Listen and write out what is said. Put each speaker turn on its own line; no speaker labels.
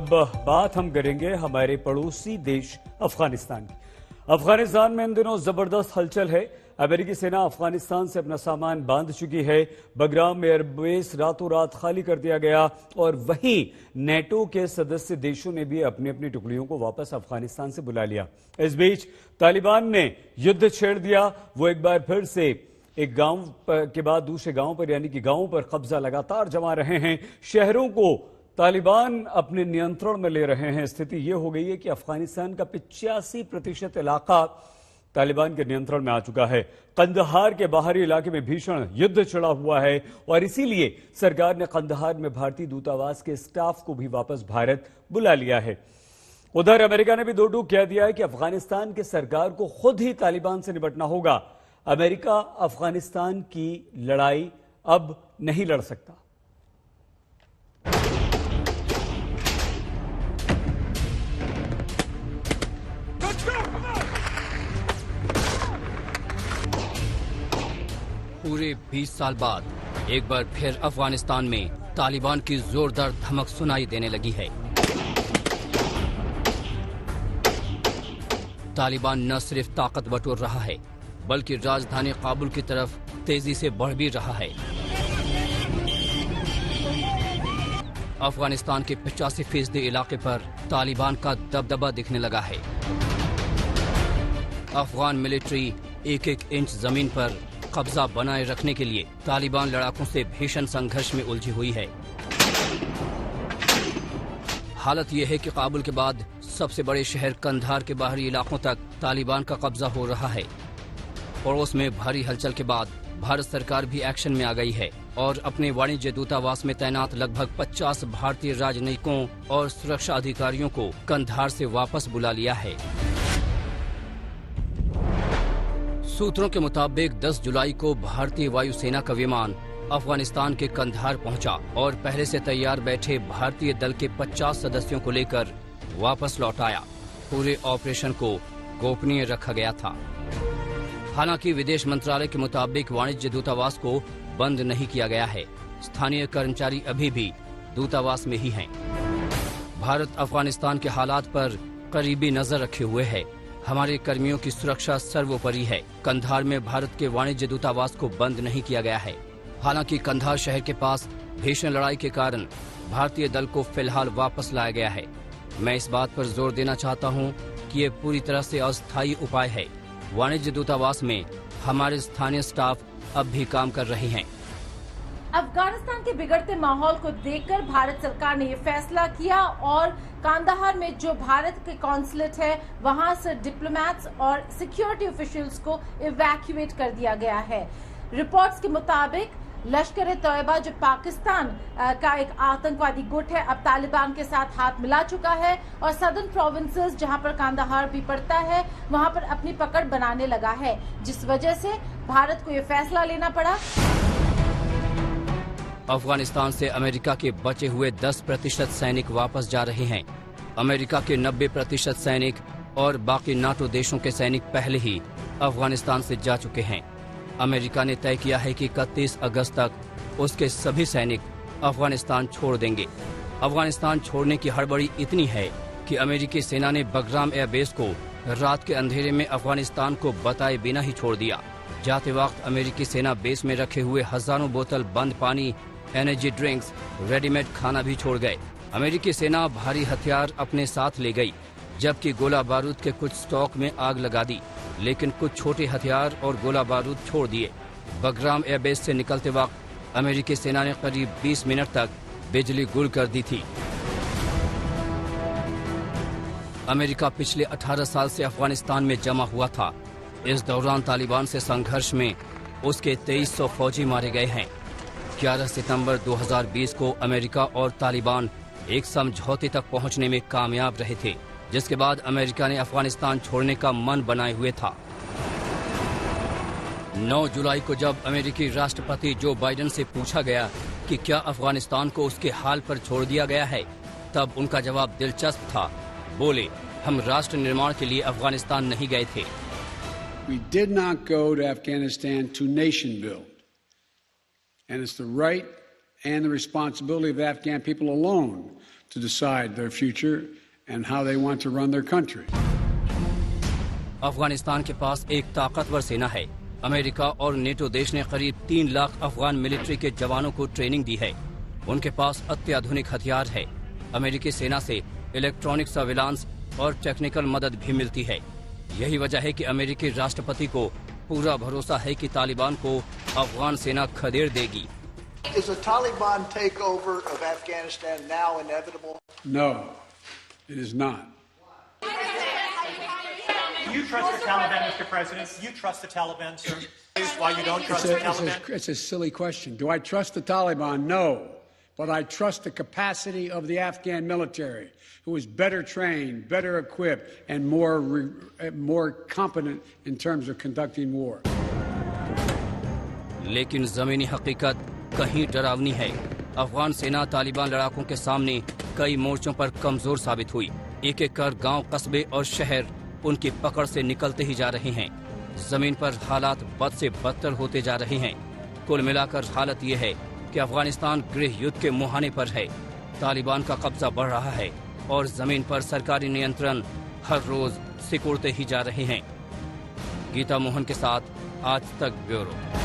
अब बात हम करेंगे हमारे पड़ोसी देश अफगानिस्तान की। अफगानिस्तान में इन दिनों जबरदस्त हलचल है। अमेरिकी सेना अफगानिस्तान से अपना सामान बांध चुकी है। बगराम एयरबेस रातों रात खाली कर दिया गया और वहीं नेटो के सदस्य देशों ने भी अपनी अपनी टुकड़ियों को वापस अफगानिस्तान से बुला लिया। इस बीच तालिबान ने युद्ध छेड़ दिया। वो एक बार फिर से एक गांव के बाद दूसरे गांव पर यानी कि गांवों पर कब्जा लगातार जमा रहे हैं। शहरों को तालिबान अपने नियंत्रण में ले रहे हैं। स्थिति यह हो गई है कि अफगानिस्तान का 85% इलाका तालिबान के नियंत्रण में आ चुका है। कंदहार के बाहरी इलाके में भीषण युद्ध छिड़ा हुआ है और इसीलिए सरकार ने कंदहार में भारतीय दूतावास के स्टाफ को भी वापस भारत बुला लिया है। उधर अमेरिका ने भी दो टूक कह दिया है कि अफगानिस्तान की सरकार को खुद ही तालिबान से निपटना होगा। अमेरिका अफगानिस्तान की लड़ाई अब नहीं लड़ सकता।
पूरे 20 साल बाद एक बार फिर अफगानिस्तान में तालिबान की जोरदार धमक सुनाई देने लगी है। तालिबान न सिर्फ ताकत बटोर रहा है बल्कि राजधानी काबुल की तरफ तेजी से बढ़ भी रहा है। अफगानिस्तान के 85% इलाके पर तालिबान का दबदबा दिखने लगा है। अफगान मिलिट्री एक एक इंच जमीन पर कब्जा बनाए रखने के लिए तालिबान लड़ाकों से भीषण संघर्ष में उलझी हुई है। हालत यह है कि काबुल के बाद सबसे बड़े शहर कंधार के बाहरी इलाकों तक तालिबान का कब्जा हो रहा है। पड़ोस में भारी हलचल के बाद भारत सरकार भी एक्शन में आ गई है और अपने वाणिज्य दूतावास में तैनात लगभग 50 भारतीय राजनयिकों और सुरक्षा अधिकारियों को कंधार से वापस बुला लिया है। सूत्रों के मुताबिक 10 जुलाई को भारतीय वायुसेना का विमान अफगानिस्तान के कंधार पहुंचा और पहले से तैयार बैठे भारतीय दल के 50 सदस्यों को लेकर वापस लौट आया। पूरे ऑपरेशन को गोपनीय रखा गया था। हालांकि विदेश मंत्रालय के मुताबिक वाणिज्य दूतावास को बंद नहीं किया गया है। स्थानीय कर्मचारी अभी भी दूतावास में ही हैं। भारत अफगानिस्तान के हालात पर करीबी नजर रखे हुए है। हमारे कर्मियों की सुरक्षा सर्वोपरि है। कंधार में भारत के वाणिज्य दूतावास को बंद नहीं किया गया है। हालांकि कंधार शहर के पास भीषण लड़ाई के कारण भारतीय दल को फिलहाल वापस लाया गया है। मैं इस बात पर जोर देना चाहता हूं कि ये पूरी तरह से अस्थायी उपाय है। वाणिज्य दूतावास में हमारे स्थानीय स्टाफ अब भी काम कर रहे हैं।
अफगानिस्तान के बिगड़ते माहौल को देखकर भारत सरकार ने ये फैसला किया और कांदाहार में जो भारत के कॉन्सुलेट है वहां से डिप्लोमेट्स और सिक्योरिटी ऑफिशियल्स को इवैक्यूएट कर दिया गया है। रिपोर्ट्स के मुताबिक लश्कर-ए-तौयबा जो पाकिस्तान का एक आतंकवादी गुट है अब तालिबान के साथ हाथ मिला चुका है और सदर्न प्रोविंसेस जहां पर कांदाहार भी पड़ता है वहां पर अपनी पकड़ बनाने लगा है, जिस वजह से भारत को ये फैसला लेना पड़ा।
अफगानिस्तान से अमेरिका के बचे हुए 10% सैनिक वापस जा रहे हैं। अमेरिका के 90% सैनिक और बाकी नाटो देशों के सैनिक पहले ही अफगानिस्तान से जा चुके हैं। अमेरिका ने तय किया है कि 31 अगस्त तक उसके सभी सैनिक अफगानिस्तान छोड़ देंगे। अफगानिस्तान छोड़ने की हड़बड़ी इतनी है कि अमेरिकी सेना ने बगराम एयरबेस को रात के अंधेरे में अफगानिस्तान को बताए बिना ही छोड़ दिया। जाते वक्त अमेरिकी सेना बेस में रखे हुए हजारों बोतल बंद पानी, एनर्जी ड्रिंक्स, रेडीमेड खाना भी छोड़ गए। अमेरिकी सेना भारी हथियार अपने साथ ले गई, जबकि गोला बारूद के कुछ स्टॉक में आग लगा दी, लेकिन कुछ छोटे हथियार और गोला बारूद छोड़ दिए। बगराम एयरबेस से निकलते वक्त अमेरिकी सेना ने करीब 20 मिनट तक बिजली गुल कर दी थी। अमेरिका पिछले 18 साल से अफगानिस्तान में जमा हुआ था। इस दौरान तालिबान से संघर्ष में उसके 2300 फौजी मारे गए हैं। 11 सितंबर 2020 को अमेरिका और तालिबान एक समझौते तक पहुंचने में कामयाब रहे थे, जिसके बाद अमेरिका ने अफगानिस्तान छोड़ने का मन बनाए हुए था। 9 जुलाई को जब अमेरिकी राष्ट्रपति जो बाइडेन से पूछा गया कि क्या अफगानिस्तान को उसके हाल पर छोड़ दिया गया है, तब उनका जवाब दिलचस्प था। बोले, हम राष्ट्र निर्माण के लिए अफगानिस्तान नहीं गए थे।
We did not go to Afghanistan to nation build. And it's the right and the responsibility of the Afghan people alone to decide their future and how they want to run their country.
Afghanistan के पास एक ताकतवर सेना है। America और NATO देश ने करीब 3 lakh Afghan military के जवानों को ट्रेनिंग दी है। उनके पास अत्याधुनिक हथियार है। अमेरिकी सेना से इलेक्ट्रॉनिक सर्विलांस और टेक्निकल मदद भी मिलती है। यही वजह है कि अमेरिकी राष्ट्रपति को पूरा भरोसा है कि तालिबान को अफगान सेना खदेड़ देगी।
Is a Taliban takeover of Afghanistan now inevitable?
No, it is not.
Do you trust the Taliban, Mr. President? Do you trust the Taliban, sir? Is why you don't trust the Taliban?
It's a silly question. Do I trust the Taliban? No. But I trust the capacity of the Afghan military, who is better trained, better equipped, and more competent in terms of conducting war.
लेकिन जमीनी हकीकत कहीं डरावनी है। अफगान सेना तालिबान लड़ाकों के सामने कई मोर्चों पर कमजोर साबित हुई। एक एक कर गांव, कस्बे और शहर उनकी पकड़ से निकलते ही जा रहे हैं। जमीन पर हालात बद से बदतर होते जा रहे हैं। कुल मिलाकर हालत ये है कि अफगानिस्तान गृह युद्ध के मुहाने पर है। तालिबान का कब्जा बढ़ रहा है और जमीन पर सरकारी नियंत्रण हर रोज सिकुड़ते ही जा रहे हैं। गीता मोहन के साथ आज तक ब्यूरो।